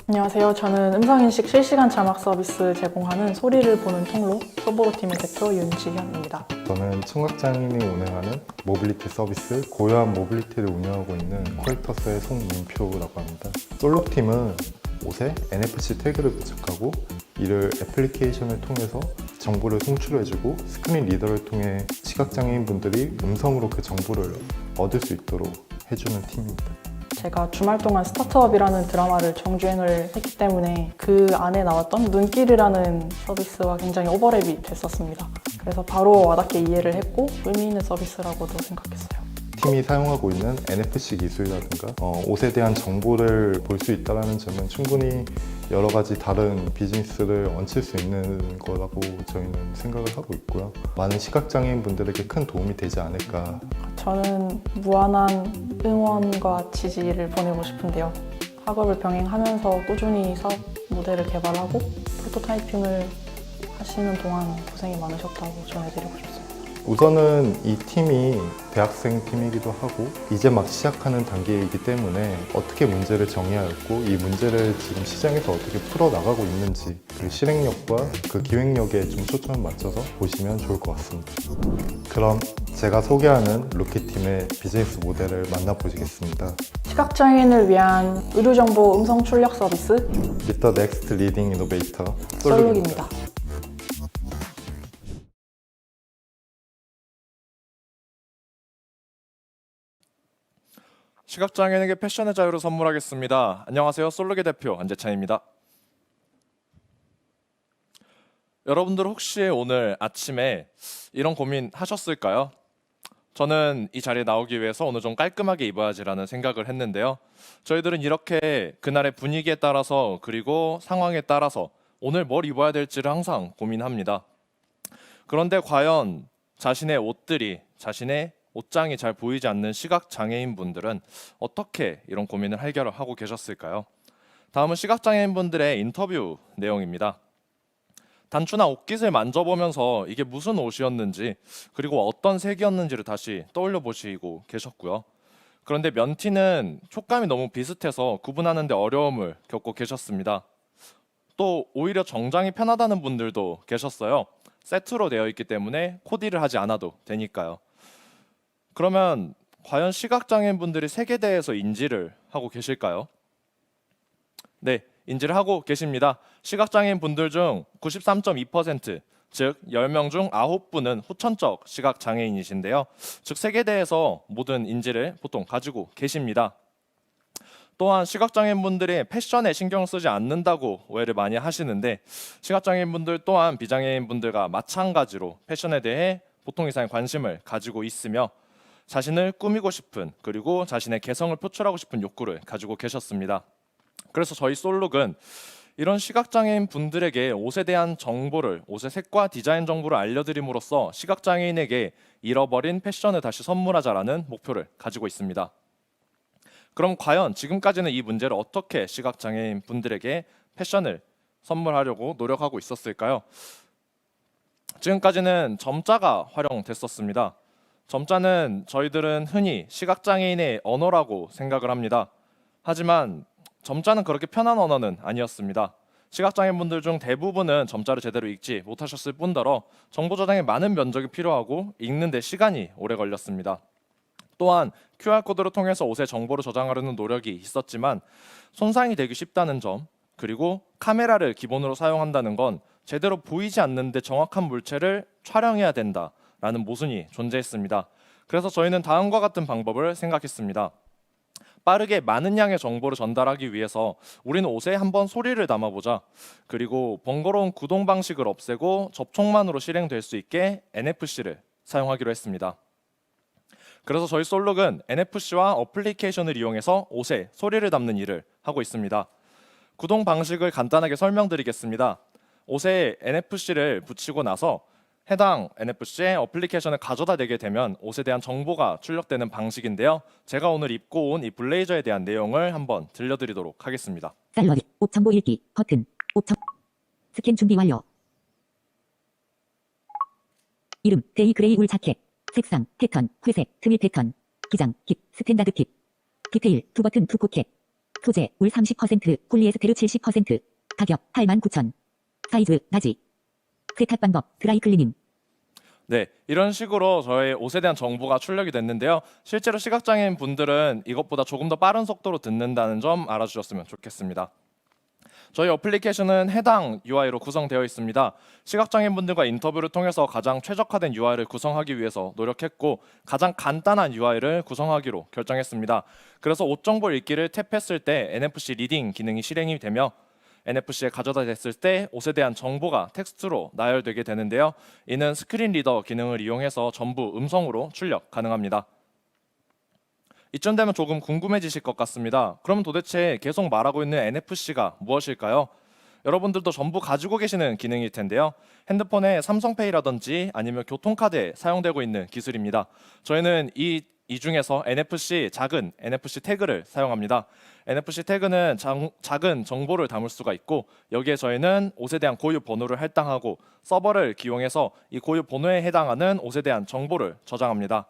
안녕하세요. 저는 음성인식 실시간 자막 서비스 제공하는 소리를 보는 통로 소보로팀의 대표 윤지현입니다. 저는 청각장애인이 운행하는 모빌리티 서비스 고요한 모빌리티를 운영하고 있는 코에터스의 송민표라고 합니다. 솔로팀은 옷에 NFC 태그를 부착하고 이를 애플리케이션을 통해서 정보를 송출해주고 스크린 리더를 통해 시각장애인분들이 음성으로 그 정보를 얻을 수 있도록 해주는 팀입니다. 제가 주말 동안 스타트업이라는 드라마를 정주행을 했기 때문에 그 안에 나왔던 눈길이라는 서비스와 굉장히 오버랩이 됐었습니다. 그래서 바로 와닿게 이해를 했고 의미 있는 서비스라고도 생각했어요. 팀이 사용하고 있는 NFC 기술이라든가 옷에 대한 정보를 볼 수 있다는 점은 충분히 여러 가지 다른 비즈니스를 얹힐 수 있는 거라고 저희는 생각을 하고 있고요. 많은 시각장애인 분들에게 큰 도움이 되지 않을까. 저는 무한한 응원과 지지를 보내고 싶은데요. 학업을 병행하면서 꾸준히 사업 모델을 개발하고 프로토타이핑을 하시는 동안 고생이 많으셨다고 전해드리고 싶습니다. 우선은 이 팀이 대학생 팀이기도 하고 이제 막 시작하는 단계이기 때문에 어떻게 문제를 정의하였고 이 문제를 지금 시장에서 어떻게 풀어나가고 있는지 그 실행력과 그 기획력에 좀 초점을 맞춰서 보시면 좋을 것 같습니다. 그럼 제가 소개하는 루키팀의 비즈니스 모델을 만나보시겠습니다. 시각장애인을 위한 의료정보 음성 출력 서비스 Meet the Next Leading Innovator 솔룩입니다. 시각장애인에게 패션의 자유를 선물하겠습니다. 안녕하세요. 솔룩의 대표 안재찬입니다. 여러분들 혹시 오늘 아침에 이런 고민 하셨을까요? 저는 이 자리에 나오기 위해서 오늘 좀 깔끔하게 입어야지라는 생각을 했는데요. 저희들은 이렇게 그날의 분위기에 따라서 그리고 상황에 따라서 오늘 뭘 입어야 될지를 항상 고민합니다. 그런데 과연 자신의 옷들이 자신의 옷장이 잘 보이지 않는 시각장애인 분들은 어떻게 이런 고민을 해결하고 계셨을까요? 다음은 시각장애인 분들의 인터뷰 내용입니다. 단추나 옷깃을 만져보면서 이게 무슨 옷이었는지 그리고 어떤 색이었는지를 다시 떠올려 보시고 계셨고요. 그런데 면티는 촉감이 너무 비슷해서 구분하는 데 어려움을 겪고 계셨습니다. 또 오히려 정장이 편하다는 분들도 계셨어요. 세트로 되어 있기 때문에 코디를 하지 않아도 되니까요. 그러면 과연 시각장애인 분들이 색에 대해서 인지를 하고 계실까요? 네, 인지를 하고 계십니다. 시각장애인 분들 중 93.2%, 즉 10명 중 9분은 후천적 시각장애인이신데요. 즉 색에 대해서 모든 인지를 보통 가지고 계십니다. 또한 시각장애인 분들이 패션에 신경 쓰지 않는다고 오해를 많이 하시는데 시각장애인 분들 또한 비장애인 분들과 마찬가지로 패션에 대해 보통 이상의 관심을 가지고 있으며 자신을 꾸미고 싶은 그리고 자신의 개성을 표출하고 싶은 욕구를 가지고 계셨습니다. 그래서 저희 솔룩은 이런 시각장애인 분들에게 옷에 대한 정보를, 옷의 색과 디자인 정보를 알려드림으로써 시각장애인에게 잃어버린 패션을 다시 선물하자라는 목표를 가지고 있습니다. 그럼 과연 지금까지는 이 문제를 어떻게 시각장애인 분들에게 패션을 선물하려고 노력하고 있었을까요? 지금까지는 점자가 활용됐었습니다. 점자는 저희들은 흔히 시각장애인의 언어라고 생각을 합니다. 하지만 점자는 그렇게 편한 언어는 아니었습니다. 시각장애인분들 중 대부분은 점자를 제대로 읽지 못하셨을 뿐더러 정보 저장에 많은 면적이 필요하고 읽는 데 시간이 오래 걸렸습니다. 또한 QR코드를 통해서 옷의 정보를 저장하려는 노력이 있었지만 손상이 되기 쉽다는 점, 그리고 카메라를 기본으로 사용한다는 건 제대로 보이지 않는데 정확한 물체를 촬영해야 된다라는 모순이 존재했습니다. 그래서 저희는 다음과 같은 방법을 생각했습니다. 빠르게 많은 양의 정보를 전달하기 위해서 우리는 옷에 한번 소리를 담아보자. 그리고 번거로운 구동 방식을 없애고 접촉만으로 실행될 수 있게 NFC를 사용하기로 했습니다. 그래서 저희 솔룩은 NFC와 어플리케이션을 이용해서 옷에 소리를 담는 일을 하고 있습니다. 구동 방식을 간단하게 설명드리겠습니다. 옷에 NFC를 붙이고 나서 해당 NFC의 어플리케이션을 가져다 대게 되면 옷에 대한 정보가 출력되는 방식인데요. 제가 오늘 입고 온 이 블레이저에 대한 내용을 한번 들려드리도록 하겠습니다. 쌀러리, 옷 정보 읽기, 버튼, 스캔 준비 완료. 이름, 데이 그레이 울 자켓, 색상, 패턴, 회색, 트밀 패턴, 기장, 힙, 스탠다드 팁, 디테일, 2버튼 2포켓, 소재, 울 30%, 폴리에스테르 70%. 가격, 89,000. 사이즈, 라지. 세탁 방법, 드라이 클리닝. 네, 이런 식으로 저의 옷에 대한 정보가 출력이 됐는데요. 실제로 시각장애인 분들은 이것보다 조금 더 빠른 속도로 듣는다는 점 알아주셨으면 좋겠습니다. 저희 어플리케이션은 해당 UI로 구성되어 있습니다. 시각장애인 분들과 인터뷰를 통해서 가장 최적화된 UI를 구성하기 위해서 노력했고 가장 간단한 UI를 구성하기로 결정했습니다. 그래서 옷 정보 읽기를 탭했을 때 NFC 리딩 기능이 실행이 되며 NFC에 가져다 댔을 때 옷에 대한 정보가 텍스트로 나열되게 되는데요. 이는 스크린 리더 기능을 이용해서 전부 음성으로 출력 가능합니다. 이쯤 되면 조금 궁금해지실 것 같습니다. 그럼 도대체 계속 말하고 있는 NFC가 무엇일까요? 여러분들도 전부 가지고 계시는 기능일 텐데요. 핸드폰에 삼성페이라든지 아니면 교통카드에 사용되고 있는 기술입니다. 저희는 이 중에서 NFC, 작은 NFC 태그를 사용합니다. NFC 태그는 작은 정보를 담을 수가 있고 여기에 저희는 옷에 대한 고유 번호를 할당하고 서버를 기용해서 이 고유 번호에 해당하는 옷에 대한 정보를 저장합니다.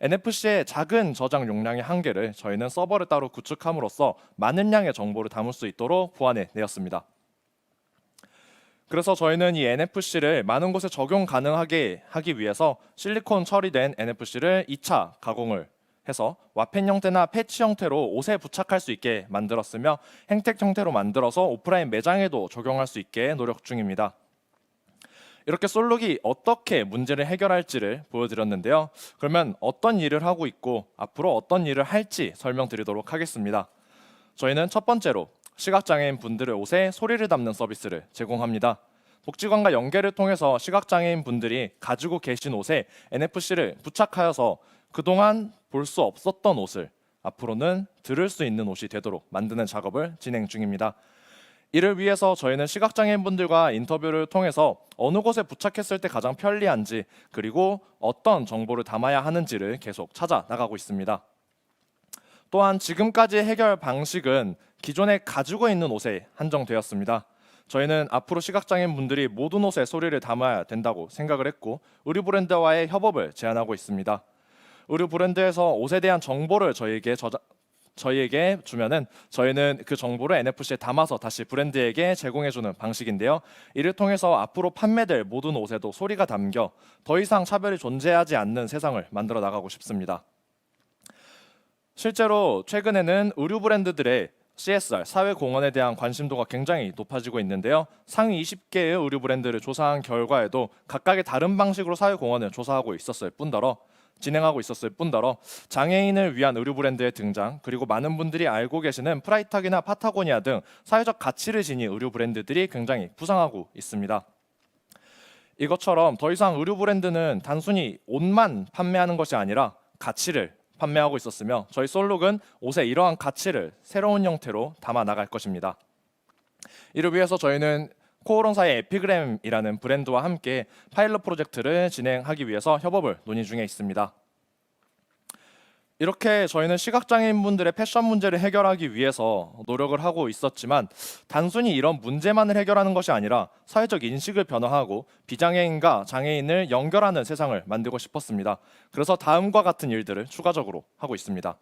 NFC의 작은 저장 용량의 한계를 저희는 서버를 따로 구축함으로써 많은 양의 정보를 담을 수 있도록 보완해 내었습니다. 그래서 저희는 이 NFC를 많은 곳에 적용 가능하게 하기 위해서 실리콘 처리된 NFC를 2차 가공을 해서 와펜 형태나 패치 형태로 옷에 부착할 수 있게 만들었으며 행택 형태로 만들어서 오프라인 매장에도 적용할 수 있게 노력 중입니다. 이렇게 솔룩이 어떻게 문제를 해결할지를 보여드렸는데요. 그러면 어떤 일을 하고 있고 앞으로 어떤 일을 할지 설명드리도록 하겠습니다. 저희는 첫 번째로 시각장애인 분들의 옷에 소리를 담는 서비스를 제공합니다. 복지관과 연계를 통해서 시각장애인 분들이 가지고 계신 옷에 NFC를 부착하여서 그동안 볼 수 없었던 옷을 앞으로는 들을 수 있는 옷이 되도록 만드는 작업을 진행 중입니다. 이를 위해서 저희는 시각장애인 분들과 인터뷰를 통해서 어느 곳에 부착했을 때 가장 편리한지 그리고 어떤 정보를 담아야 하는지를 계속 찾아 나가고 있습니다. 또한 지금까지의 해결 방식은 기존에 가지고 있는 옷에 한정되었습니다. 저희는 앞으로 시각장애인 분들이 모든 옷에 소리를 담아야 된다고 생각을 했고 의류 브랜드와의 협업을 제안하고 있습니다. 의류 브랜드에서 옷에 대한 정보를 저희에게 주면은 저희는 그 정보를 NFC에 담아서 다시 브랜드에게 제공해주는 방식인데요. 이를 통해서 앞으로 판매될 모든 옷에도 소리가 담겨 더 이상 차별이 존재하지 않는 세상을 만들어 나가고 싶습니다. 실제로 최근에는 의류 브랜드들의 CSR, 사회공헌에 대한 관심도가 굉장히 높아지고 있는데요. 상위 20개의 의류 브랜드를 조사한 결과에도 각각의 다른 방식으로 사회공헌을 진행하고 있었을 뿐더러 장애인을 위한 의류 브랜드의 등장 그리고 많은 분들이 알고 계시는 프라이탁이나 파타고니아 등 사회적 가치를 지닌 의류 브랜드들이 굉장히 부상하고 있습니다. 이것처럼 더 이상 의류 브랜드는 단순히 옷만 판매하는 것이 아니라 가치를 판매하고 있었으며 저희 솔룩은 옷에 이러한 가치를 새로운 형태로 담아 나갈 것입니다. 이를 위해서 저희는 코오롱사의 에피그램이라는 브랜드와 함께 파일럿 프로젝트를 진행하기 위해서 협업을 논의 중에 있습니다. 이렇게 저희는 시각장애인분들의 패션 문제를 해결하기 위해서 노력을 하고 있었지만 단순히 이런 문제만을 해결하는 것이 아니라 사회적 인식을 변화하고 비장애인과 장애인을 연결하는 세상을 만들고 싶었습니다. 그래서 다음과 같은 일들을 추가적으로 하고 있습니다.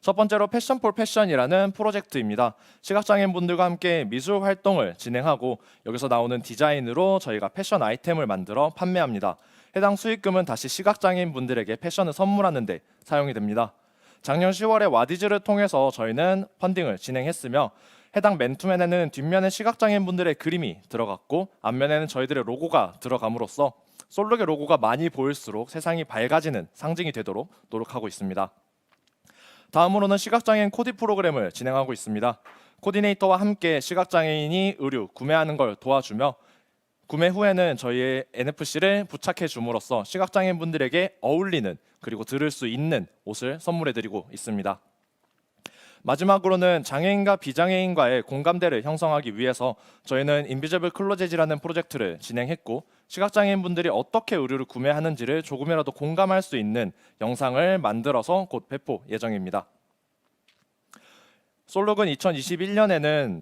첫 번째로 패션 폴 패션이라는 프로젝트입니다. 시각장애인분들과 함께 미술 활동을 진행하고 여기서 나오는 디자인으로 저희가 패션 아이템을 만들어 판매합니다. 해당 수익금은 다시 시각장애인분들에게 패션을 선물하는 데 사용이 됩니다. 작년 10월에 와디즈를 통해서 저희는 펀딩을 진행했으며 해당 맨투맨에는 뒷면에 시각장애인분들의 그림이 들어갔고 앞면에는 저희들의 로고가 들어감으로써 솔룩의 로고가 많이 보일수록 세상이 밝아지는 상징이 되도록 노력하고 있습니다. 다음으로는 시각장애인 코디 프로그램을 진행하고 있습니다. 코디네이터와 함께 시각장애인이 의류 구매하는 걸 도와주며 구매 후에는 저희의 NFC를 부착해 줌으로써 시각장애인 분들에게 어울리는 그리고 들을 수 있는 옷을 선물해 드리고 있습니다. 마지막으로는 장애인과 비장애인과의 공감대를 형성하기 위해서 저희는 인비저블 클로젯이라는 프로젝트를 진행했고 시각장애인 분들이 어떻게 의류를 구매하는지를 조금이라도 공감할 수 있는 영상을 만들어서 곧 배포 예정입니다. 솔룩은 2021년에는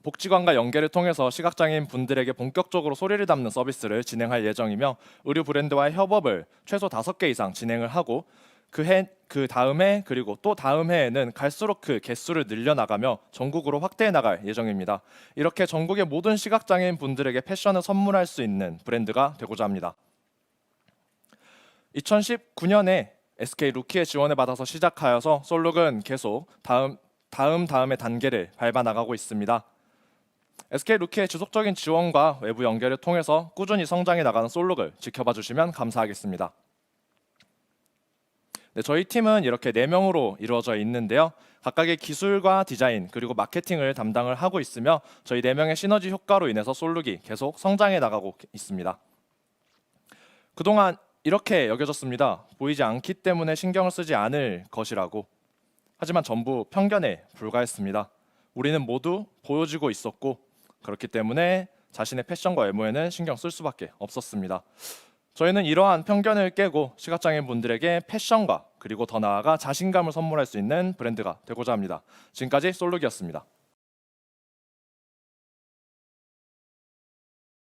복지관과 연계를 통해서 시각장애인 분들에게 본격적으로 소리를 담는 서비스를 진행할 예정이며 의류 브랜드와의 협업을 최소 5개 이상 진행을 하고 그 다음해 그리고 또 다음 해에는 갈수록 그 개수를 늘려나가며 전국으로 확대해 나갈 예정입니다. 이렇게 전국의 모든 시각장애인 분들에게 패션을 선물할 수 있는 브랜드가 되고자 합니다. 2019년에 SK 루키의 지원을 받아서 시작하여서 솔룩은 계속 다음의 단계를 밟아 나가고 있습니다. SK 루키의 지속적인 지원과 외부 연계를 통해서 꾸준히 성장해 나가는 솔룩을 지켜봐 주시면 감사하겠습니다. 네, 저희 팀은 이렇게 4명으로 이루어져 있는데요. 각각의 기술과 디자인 그리고 마케팅을 담당을 하고 있으며 저희 4명의 시너지 효과로 인해서 솔룩이 계속 성장해 나가고 있습니다. 그동안 이렇게 여겨졌습니다. 보이지 않기 때문에 신경을 쓰지 않을 것이라고. 하지만 전부 편견에 불과했습니다. 우리는 모두 보여지고 있었고 그렇기 때문에 자신의 패션과 외모에는 신경 쓸 수밖에 없었습니다. 저희는 이러한 편견을 깨고 시각장애인 분들에게 패션과 그리고 더 나아가 자신감을 선물할 수 있는 브랜드가 되고자 합니다. 지금까지 솔룩이었습니다.